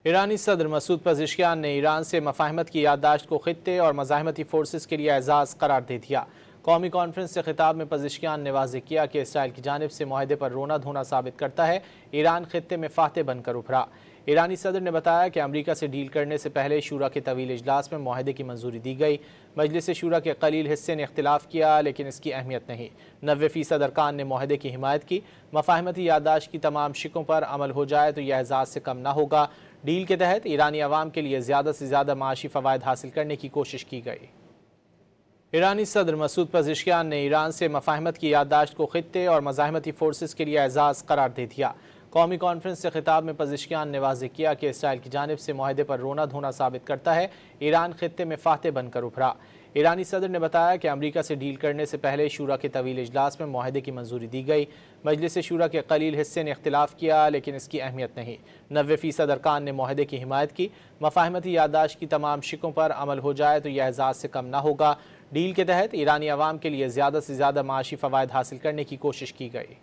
ایرانی صدر Masoud Pezeshkian نے ایران سے مفاہمت کی یادداشت کو خطے اور مزاحمتی فورسز کے لیے اعزاز قرار دے دیا۔ قومی کانفرنس سے خطاب میں پزشکیان نے واضح کیا کہ اسرائیل کی جانب سے معاہدے پر رونا دھونا ثابت کرتا ہے ایران خطے میں فاتح بن کر ابھرا۔ ایرانی صدر نے بتایا کہ امریکہ سے ڈیل کرنے سے پہلے شورا کے طویل اجلاس میں معاہدے کی منظوری دی گئی۔ مجلس شورا کے قلیل حصے نے اختلاف کیا لیکن اس کی اہمیت نہیں۔ 90% ارکان نے معاہدے کی حمایت کی۔ مفاہمتی یادداشت کی تمام شقوں پر عمل ہو جائے تو یہ اعزاز سے کم نہ ہوگا۔ ڈیل کے تحت ایرانی عوام کے لیے زیادہ سے زیادہ معاشی فوائد حاصل کرنے کی کوشش کی گئی۔ ایرانی صدر مسعود پزشکیان نے ایران سے مفاہمت کی یادداشت کو خطے اور مزاحمتی فورسز کے لیے اعزاز قرار دے دیا۔ قومی کانفرنس سے خطاب میں پزشکیان نے واضح کیا کہ اسرائیل کی جانب سے معاہدے پر رونا دھونا ثابت کرتا ہے ایران خطے میں فاتح بن کر ابھرا۔ ایرانی صدر نے بتایا کہ امریکہ سے ڈیل کرنے سے پہلے شورا کے طویل اجلاس میں معاہدے کی منظوری دی گئی۔ مجلس شورا کے قلیل حصے نے اختلاف کیا لیکن اس کی اہمیت نہیں۔ 90% ارکان نے معاہدے کی حمایت کی۔ مفاہمتی یادداشت کی تمام شقوں پر عمل ہو جائے تو یہ اعزاز سے کم نہ ہوگا۔ ڈیل کے تحت ایرانی عوام کے لیے زیادہ سے زیادہ معاشی فوائد حاصل کرنے کی کوشش کی گئی۔